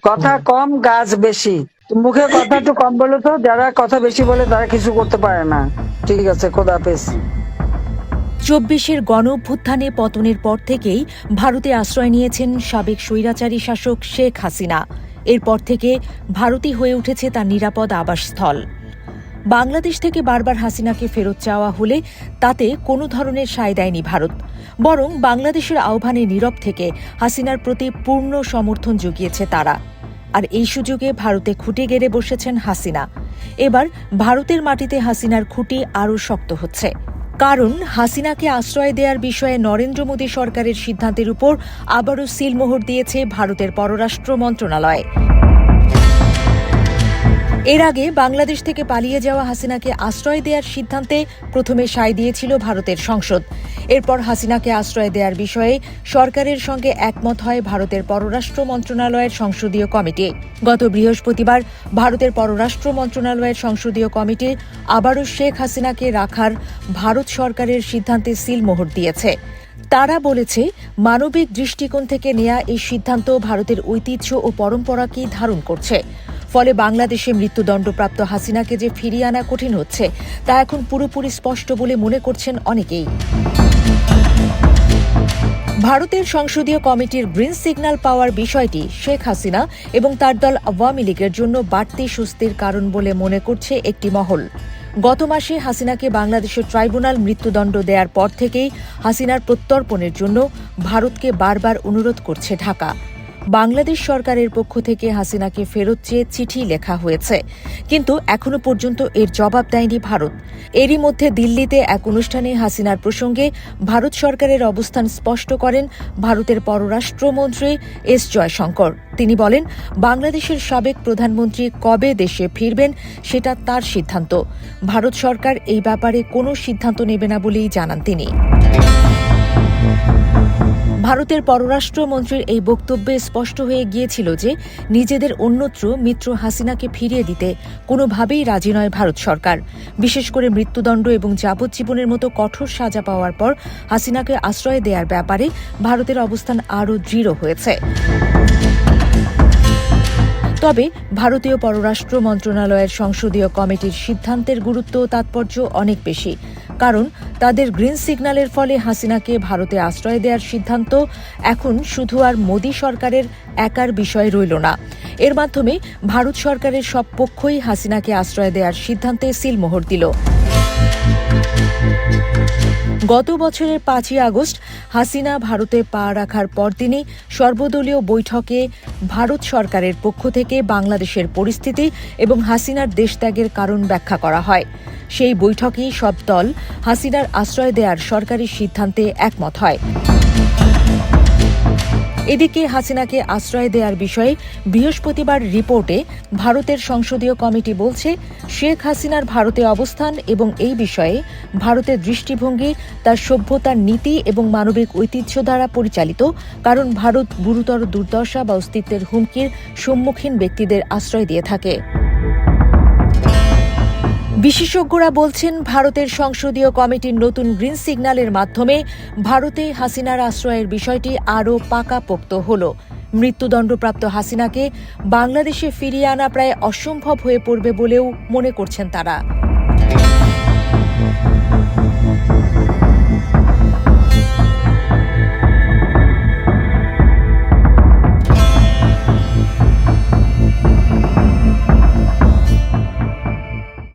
কথা কম গাছ বেশি। মুখে কথা একটু কম বলো তো, যারা কথা বেশি বলে তারা কিছু করতে পারে না। ঠিক আছে, খোদা হাফেজ। ২৪-এর গণ অভ্যুত্থানে পতনের পর থেকেই ভারতে আশ্রয় নিয়েছেন সাবেক স্বৈরাচারী শাসক শেখ হাসিনা। এরপর থেকে ভারতই হয়ে উঠেছে তার নিরাপদ আবাসস্থল। বাংলাদেশ থেকে বারবার হাসিনাকে ফেরত চাওয়া হলে তাতে কোনো ধরনের সায় দেয়নি ভারত, বরং বাংলাদেশের আহ্বানে নীরব থেকে হাসিনার প্রতি পূর্ণ সমর্থন জুগিয়েছে তারা। আর এই সুযোগে ভারতে খুঁটি গেড়ে বসেছেন হাসিনা। এবার ভারতের মাটিতে হাসিনার খুঁটি আরও শক্ত হচ্ছে, কারণ হাসিনাকে আশ্রয় দেওয়ার বিষয়ে নরেন্দ্র মোদী সরকারের সিদ্ধান্তের উপর আবারও সিলমোহর দিয়েছে ভারতের পররাষ্ট্র মন্ত্রণালয়। এর আগে বাংলাদেশ থেকে পালিয়ে যাওয়া হাসিনাকে আশ্রয় দেওয়ার সিদ্ধান্তে প্রথমে সায় দিয়েছিল ভারতের সংসদ। এরপর হাসিনাকে আশ্রয় দেওয়ার বিষয়ে সরকারের সঙ্গে একমত হয় ভারতের পররাষ্ট্র মন্ত্রণালয়ের সংসদীয় কমিটি। গত বৃহস্পতিবার ভারতের পররাষ্ট্র মন্ত্রণালয়ের সংসদীয় কমিটি আবারও শেখ হাসিনাকে রাখার ভারত সরকারের সিদ্ধান্তে সিলমোহর দিয়েছে। তারা বলেছে, মানবিক দৃষ্টিকোণ থেকে নেয়া এই সিদ্ধান্ত ভারতের ঐতিহ্য ও পরম্পরাকেই ধারণ করছে। ফলে বাংলাদেশে মৃত্যুদণ্ডপ্রাপ্ত হাসিনাকে যে ফিরিয়ে আনা কঠিন হচ্ছে তা এখন পুরোপুরি স্পষ্ট বলে মনে করছেন অনেকেই। ভারতের সংসদীয় কমিটির গ্রিন সিগন্যাল পাওয়ার বিষয়টি শেখ হাসিনা এবং তার দল আওয়ামী লীগের জন্য বাড়তি স্বস্তির কারণ বলে মনে করছে একটি মহল। গত মাসে হাসিনাকে বাংলাদেশের ট্রাইব্যুনাল মৃত্যুদণ্ড দেওয়ার পর থেকেই হাসিনার প্রত্যর্পণের জন্য ভারতকে বারবার অনুরোধ করছে ঢাকা। বাংলাদেশ সরকারের পক্ষ থেকে হাসিনাকে ফেরত চেয়ে চিঠি লেখা হয়েছে, কিন্তু এখনো পর্যন্ত এর জবাব দেয়নি ভারত। এরই মধ্যে দিল্লিতে এক অনুষ্ঠানে হাসিনার প্রসঙ্গে ভারত সরকারের অবস্থান স্পষ্ট করেন ভারতের পররাষ্ট্রমন্ত্রী এস জয়শঙ্কর। তিনি বলেন, বাংলাদেশের সাবেক প্রধানমন্ত্রী কবে দেশে ফিরবেন সেটা তার সিদ্ধান্ত। ভারত সরকার এই ব্যাপারে কোনো সিদ্ধান্ত নেবে না বলেই জানান তিনি। ভারতের পররাষ্ট্রমন্ত্রীর এই বক্তব্যে স্পষ্ট হয়ে গিয়েছিল যে নিজেদের অন্যত্র মিত্র হাসিনাকে ফিরিয়ে দিতে কোনোভাবেই রাজি নয় ভারত সরকার। বিশেষ করে মৃত্যুদণ্ড এবং যাবজ্জীবনের মতো কঠোর সাজা পাওয়ার পর হাসিনাকে আশ্রয় দেওয়ার ব্যাপারে ভারতের অবস্থান আরও দৃঢ় হয়েছে। তবে ভারতীয় পররাষ্ট্র মন্ত্রণালয়ের সংসদীয় কমিটির সিদ্ধান্তের গুরুত্ব ও তাৎপর্য অনেক বেশি, কারণ তাদের গ্রিন সিগন্যালের ফলে হাসিনাকে ভারতে আশ্রয় দেওয়ার সিদ্ধান্ত এখন শুধু আর মোদী সরকারের একার বিষয় রইল না। এর মাধ্যমে ভারত সরকারের সব পক্ষই হাসিনাকে আশ্রয় দেওয়ার সিদ্ধান্তে সিলমোহর দিল। গত বছরের 5ই আগস্ট হাসিনা ভারতে পা রাখার পরদিনই সর্বদলীয় বৈঠকে ভারত সরকারের পক্ষ থেকে বাংলাদেশের পরিস্থিতি এবং হাসিনার দেশত্যাগের কারণ ব্যাখ্যা করা হয়। সেই বৈঠকেই সব দল হাসিনার আশ্রয় দেওয়ার সরকারি সিদ্ধান্তে একমত হয়। এদিকে হাসিনাকে আশ্রয় দেওয়ার বিষয়ে বৃহস্পতিবার রিপোর্টে ভারতের সংসদীয় কমিটি বলছে, শেখ হাসিনার ভারতে অবস্থান এবং এই বিষয়ে ভারতের দৃষ্টিভঙ্গি তার সভ্যতার নীতি এবং মানবিক ঐতিহ্য দ্বারা পরিচালিত, কারণ ভারত গুরুতর দুর্দশা বা অস্তিত্বের হুমকির সম্মুখীন ব্যক্তিদের আশ্রয় দিয়ে থাকে। বিশেষজ্ঞরা বলছেন, ভারতের সংসদীয় কমিটির নতুন গ্রিন সিগন্যালের মাধ্যমে ভারতে হাসিনার আশ্রয়ের বিষয়টি আরও পাকাপোক্ত হল। মৃত্যুদণ্ডপ্রাপ্ত হাসিনাকে বাংলাদেশে ফিরিয়ে আনা প্রায় অসম্ভব হয়ে পড়বে বলেও মনে করছেন তারা।